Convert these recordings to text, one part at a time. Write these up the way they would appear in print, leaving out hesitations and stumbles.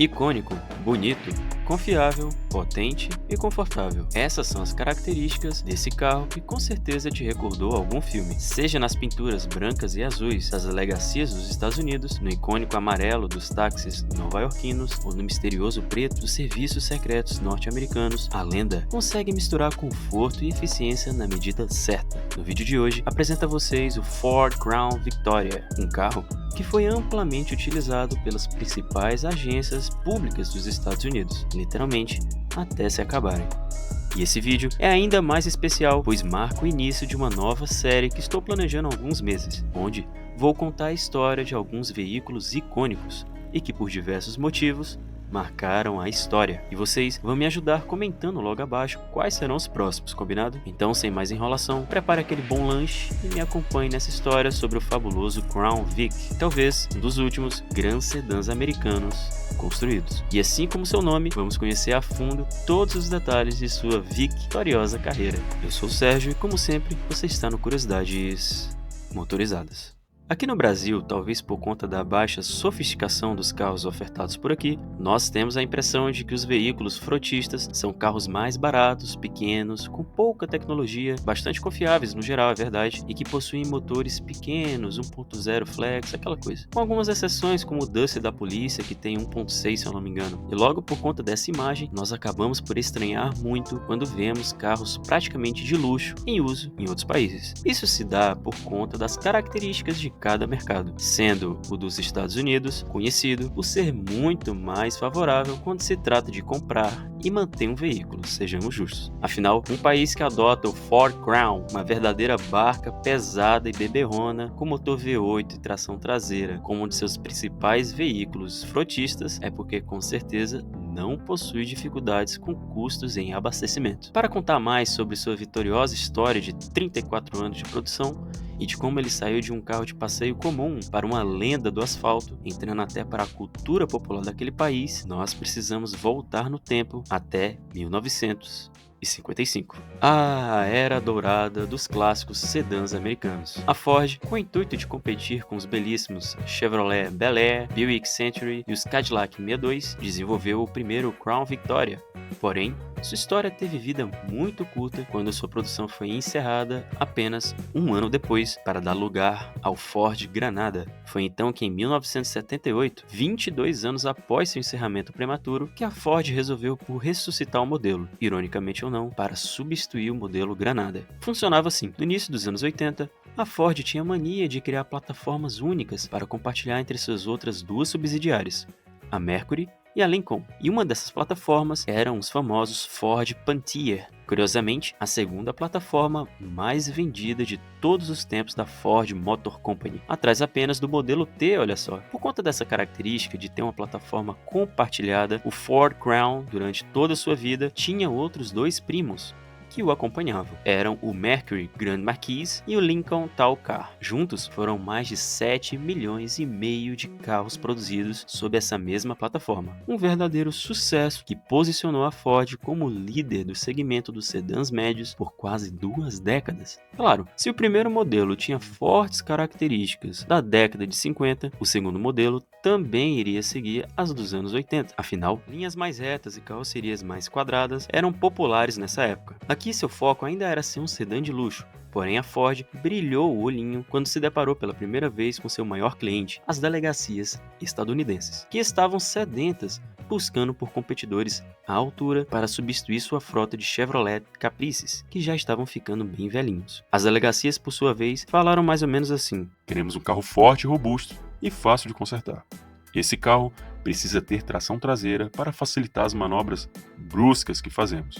Icônico, bonito, confiável, potente e confortável. Essas são as características desse carro que com certeza te recordou algum filme. Seja nas pinturas brancas e azuis das delegacias dos Estados Unidos, no icônico amarelo dos táxis nova-iorquinos ou no misterioso preto dos serviços secretos norte-americanos, a lenda consegue misturar conforto e eficiência na medida certa. No vídeo de hoje, apresento a vocês o Ford Crown Victoria, um carro que foi amplamente utilizado pelas principais agências públicas dos Estados Unidos, literalmente até se acabarem. E esse vídeo é ainda mais especial, pois marca o início de uma nova série que estou planejando há alguns meses, onde vou contar a história de alguns veículos icônicos e que por diversos motivos marcaram a história. E vocês vão me ajudar comentando logo abaixo quais serão os próximos, combinado? Então, sem mais enrolação, prepare aquele bom lanche e me acompanhe nessa história sobre o fabuloso Crown Vic, talvez um dos últimos grandes sedãs americanos construídos. E assim como seu nome, vamos conhecer a fundo todos os detalhes de sua vitoriosa carreira. Eu sou o Sérgio e, como sempre, você está no Curiosidades Motorizadas. Aqui no Brasil, talvez por conta da baixa sofisticação dos carros ofertados por aqui, nós temos a impressão de que os veículos frotistas são carros mais baratos, pequenos, com pouca tecnologia, bastante confiáveis no geral, é verdade, e que possuem motores pequenos, 1.0 flex, aquela coisa. Com algumas exceções, como o Duster da polícia, que tem 1.6, se eu não me engano. E logo por conta dessa imagem, nós acabamos por estranhar muito quando vemos carros praticamente de luxo em uso em outros países. Isso se dá por conta das características de cada mercado, sendo o dos Estados Unidos conhecido por ser muito mais favorável quando se trata de comprar e manter um veículo, sejamos justos. Afinal, um país que adota o Ford Crown, uma verdadeira barca pesada e beberrona com motor V8 e tração traseira, como um de seus principais veículos frotistas, é porque com certeza não possui dificuldades com custos em abastecimento. Para contar mais sobre sua vitoriosa história de 34 anos de produção e de como ele saiu de um carro de passeio comum para uma lenda do asfalto, entrando até para a cultura popular daquele país, nós precisamos voltar no tempo até 1955. A era dourada dos clássicos sedãs americanos. A Ford, com o intuito de competir com os belíssimos Chevrolet Bel Air, Buick Century e os Cadillac 62, desenvolveu o primeiro Crown Victoria. Porém, sua história teve vida muito curta quando sua produção foi encerrada apenas um ano depois para dar lugar ao Ford Granada. Foi então que em 1978, 22 anos após seu encerramento prematuro, que a Ford resolveu por ressuscitar o modelo, ironicamente ou não, para substituir o modelo Granada. Funcionava assim: no início dos anos 80, a Ford tinha mania de criar plataformas únicas para compartilhar entre suas outras duas subsidiárias, a Mercury e a Lincoln, e uma dessas plataformas eram os famosos Ford Panther. Curiosamente, a segunda plataforma mais vendida de todos os tempos da Ford Motor Company, atrás apenas do modelo T, olha só. Por conta dessa característica de ter uma plataforma compartilhada, o Ford Crown, durante toda a sua vida, tinha outros dois primos que o acompanhavam. Eram o Mercury Grand Marquis e o Lincoln Tall Car. Juntos foram mais de 7,5 milhões de carros produzidos sob essa mesma plataforma. Um verdadeiro sucesso que posicionou a Ford como líder do segmento dos sedãs médios por quase 2 décadas. Claro, se o primeiro modelo tinha fortes características da década de 50, o segundo modelo também iria seguir as dos anos 80. Afinal, linhas mais retas e carrocerias mais quadradas eram populares nessa época. Aqui seu foco ainda era ser um sedã de luxo, porém a Ford brilhou o olhinho quando se deparou pela primeira vez com seu maior cliente, as delegacias estadunidenses, que estavam sedentas buscando por competidores à altura para substituir sua frota de Chevrolet Caprices, que já estavam ficando bem velhinhos. As delegacias, por sua vez, falaram mais ou menos assim: queremos um carro forte e robusto e fácil de consertar. Esse carro precisa ter tração traseira para facilitar as manobras bruscas que fazemos,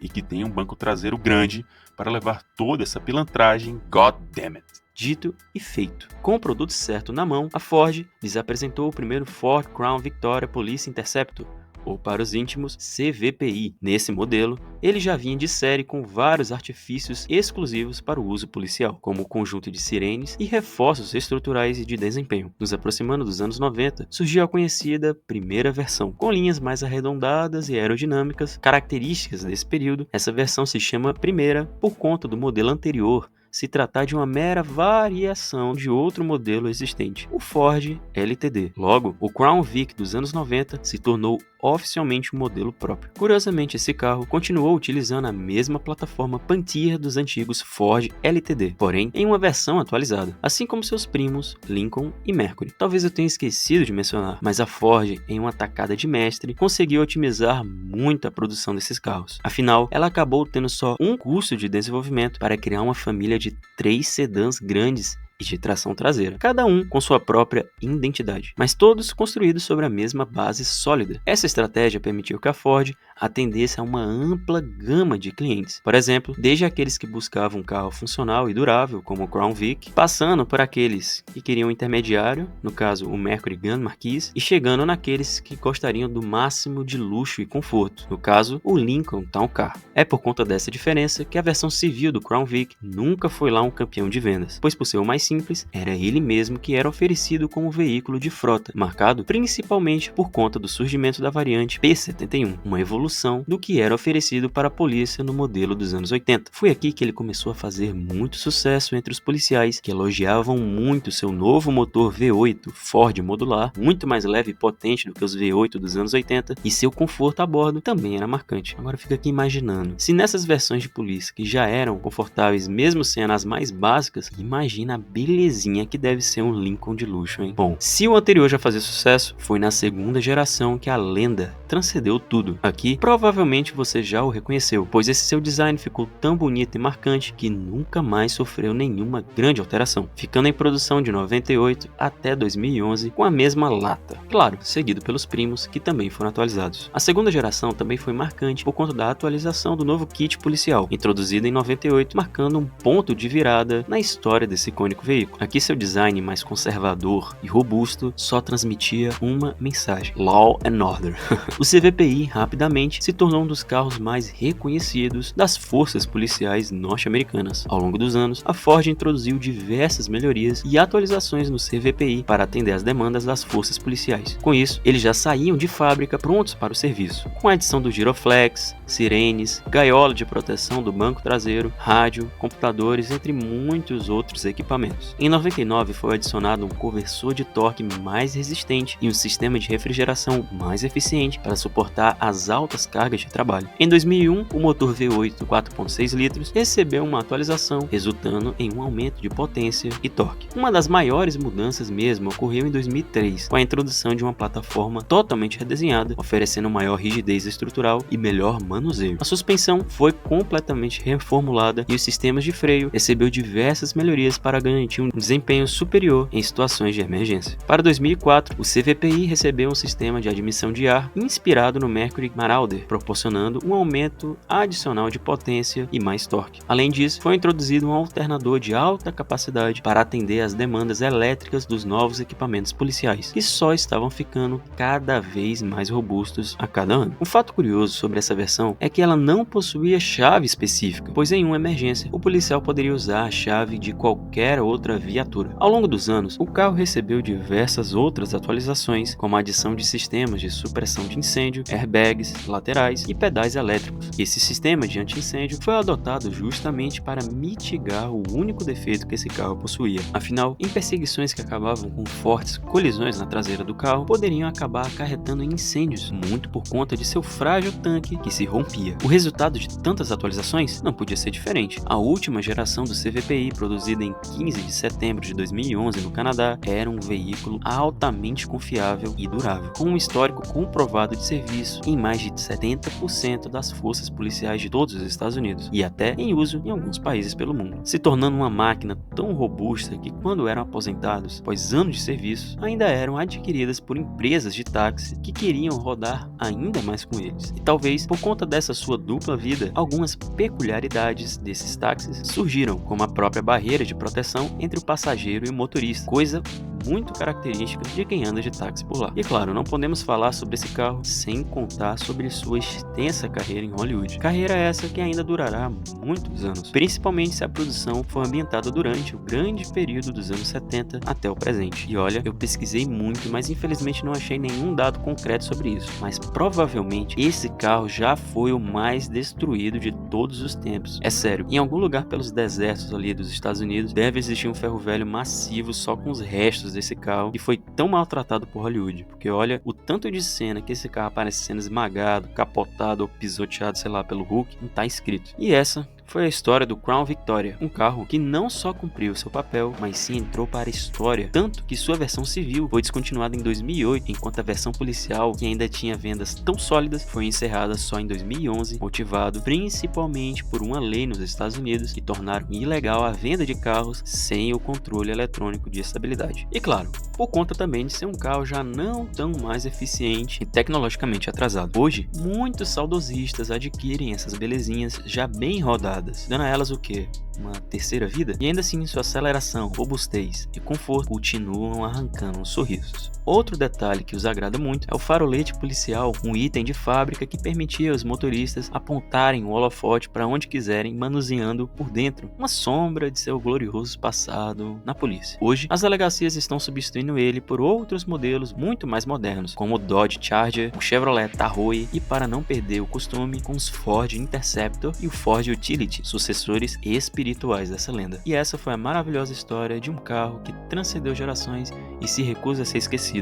e que tenha um banco traseiro grande para levar toda essa pilantragem, god damn it. Dito e feito. Com o produto certo na mão, a Ford lhes apresentou o primeiro Ford Crown Victoria Police Interceptor, ou para os íntimos, CVPI. Nesse modelo, ele já vinha de série com vários artifícios exclusivos para o uso policial, como o conjunto de sirenes e reforços estruturais e de desempenho. Nos aproximando dos anos 90, surgiu a conhecida primeira versão, com linhas mais arredondadas e aerodinâmicas, características desse período. Essa versão se chama primeira por conta do modelo anterior se tratar de uma mera variação de outro modelo existente, o Ford LTD. Logo, o Crown Vic dos anos 90 se tornou oficialmente um modelo próprio. Curiosamente, esse carro continuou utilizando a mesma plataforma Pantier dos antigos Ford LTD, porém em uma versão atualizada, assim como seus primos Lincoln e Mercury. Talvez eu tenha esquecido de mencionar, mas a Ford, em uma tacada de mestre, conseguiu otimizar muito a produção desses carros. Afinal, ela acabou tendo só um custo de desenvolvimento para criar uma família de 3 sedãs grandes e de tração traseira, cada um com sua própria identidade, mas todos construídos sobre a mesma base sólida. Essa estratégia permitiu que a Ford atendesse a uma ampla gama de clientes, por exemplo, desde aqueles que buscavam um carro funcional e durável, como o Crown Vic, passando por aqueles que queriam um intermediário, no caso o Mercury Grand Marquis, e chegando naqueles que gostariam do máximo de luxo e conforto, no caso o Lincoln Town Car. É por conta dessa diferença que a versão civil do Crown Vic nunca foi lá um campeão de vendas, pois por ser o mais simples, era ele mesmo que era oferecido como veículo de frota, marcado principalmente por conta do surgimento da variante P71, uma evolução do que era oferecido para a polícia no modelo dos anos 80. Foi aqui que ele começou a fazer muito sucesso entre os policiais, que elogiavam muito seu novo motor V8 Ford modular, muito mais leve e potente do que os V8 dos anos 80, e seu conforto a bordo também era marcante. Agora fica aqui imaginando, se nessas versões de polícia que já eram confortáveis mesmo sendo as mais básicas, imagina a belezinha que deve ser um Lincoln de luxo, hein? Bom, se o anterior já fazia sucesso, foi na segunda geração que a lenda transcendeu tudo. Aqui, provavelmente você já o reconheceu, pois esse seu design ficou tão bonito e marcante que nunca mais sofreu nenhuma grande alteração, ficando em produção de 98 até 2011 com a mesma lata. Claro, seguido pelos primos, que também foram atualizados. A segunda geração também foi marcante por conta da atualização do novo kit policial, introduzido em 98, marcando um ponto de virada na história desse icônico veículo. Aqui seu design mais conservador e robusto só transmitia uma mensagem: Law and Order. O CVPI rapidamente se tornou um dos carros mais reconhecidos das forças policiais norte-americanas. Ao longo dos anos, a Ford introduziu diversas melhorias e atualizações no CVPI para atender às demandas das forças policiais. Com isso, eles já saíam de fábrica prontos para o serviço, com a adição do giroflex, sirenes, gaiola de proteção do banco traseiro, rádio, computadores, entre muitos outros equipamentos. Em 99 foi adicionado um conversor de torque mais resistente e um sistema de refrigeração mais eficiente para suportar as altas cargas de trabalho. Em 2001, o motor V8 4.6 litros recebeu uma atualização, resultando em um aumento de potência e torque. Uma das maiores mudanças mesmo ocorreu em 2003, com a introdução de uma plataforma totalmente redesenhada, oferecendo maior rigidez estrutural e melhor manuseio. A suspensão foi completamente reformulada e os sistemas de freio recebeu diversas melhorias para garantir um desempenho superior em situações de emergência. Para 2004, o CVPI recebeu um sistema de admissão de ar inspirado no Mercury Marauder, proporcionando um aumento adicional de potência e mais torque. Além disso, foi introduzido um alternador de alta capacidade para atender às demandas elétricas dos novos equipamentos policiais, que só estavam ficando cada vez mais robustos a cada ano. Um fato curioso sobre essa versão é que ela não possuía chave específica, pois em uma emergência, o policial poderia usar a chave de qualquer outra viatura. Ao longo dos anos, o carro recebeu diversas outras atualizações, como a adição de sistemas de supressão de incêndio, airbags laterais e pedais elétricos. Esse sistema de anti-incêndio foi adotado justamente para mitigar o único defeito que esse carro possuía. Afinal, em perseguições que acabavam com fortes colisões na traseira do carro, poderiam acabar acarretando em incêndios, muito por conta de seu frágil tanque que se rompia. O resultado de tantas atualizações não podia ser diferente. A última geração do CVPI, produzida em 15 de setembro de 2011 no Canadá, era um veículo altamente confiável e durável, com um histórico comprovado de serviço em mais de 70% das forças policiais de todos os Estados Unidos e até em uso em alguns países pelo mundo, se tornando uma máquina tão robusta que, quando eram aposentados após anos de serviço, ainda eram adquiridas por empresas de táxi que queriam rodar ainda mais com eles. E talvez por conta dessa sua dupla vida, algumas peculiaridades desses táxis surgiram, como a própria barreira de proteção entre o passageiro e o motorista, coisa muito característica de quem anda de táxi por lá. E claro, não podemos falar sobre esse carro sem contar sobre sua extensa carreira em Hollywood. Carreira essa que ainda durará muitos anos, principalmente se a produção for ambientada durante o grande período dos anos 70 até o presente. E olha, eu pesquisei muito, mas infelizmente não achei nenhum dado concreto sobre isso, mas provavelmente esse carro já foi o mais destruído de todos os tempos. É sério, em algum lugar pelos desertos ali dos Estados Unidos deve existir um ferro velho massivo só com os restos desse carro que foi tão maltratado por Hollywood, porque olha o tanto de cena que esse carro aparece sendo esmagado, capotado ou pisoteado, sei lá, pelo Hulk, não tá escrito. E essa foi a história do Crown Victoria, um carro que não só cumpriu seu papel, mas sim entrou para a história, tanto que sua versão civil foi descontinuada em 2008, enquanto a versão policial, que ainda tinha vendas tão sólidas, foi encerrada só em 2011, motivado principalmente por uma lei nos Estados Unidos que tornaram ilegal a venda de carros sem o controle eletrônico de estabilidade. E claro, por conta também de ser um carro já não tão mais eficiente e tecnologicamente atrasado. Hoje, muitos saudosistas adquirem essas belezinhas já bem rodadas, dando a elas o quê? Uma terceira vida? E ainda assim sua aceleração, robustez e conforto continuam arrancando sorrisos. Outro detalhe que os agrada muito é o farolete policial, um item de fábrica que permitia aos motoristas apontarem o holofote para onde quiserem, manuseando por dentro uma sombra de seu glorioso passado na polícia. Hoje, as delegacias estão substituindo ele por outros modelos muito mais modernos, como o Dodge Charger, o Chevrolet Tahoe e, para não perder o costume, com os Ford Interceptor e o Ford Utility, sucessores espirituais dessa lenda. E essa foi a maravilhosa história de um carro que transcendeu gerações e se recusa a ser esquecido.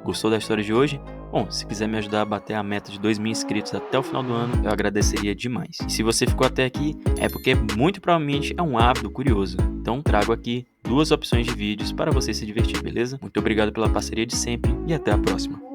Gostou da história de hoje? Bom, se quiser me ajudar a bater a meta de 2.000 inscritos até o final do ano, eu agradeceria demais. E se você ficou até aqui, é porque muito provavelmente é um ávido curioso. Então trago aqui 2 opções de vídeos para você se divertir, beleza? Muito obrigado pela parceria de sempre e até a próxima.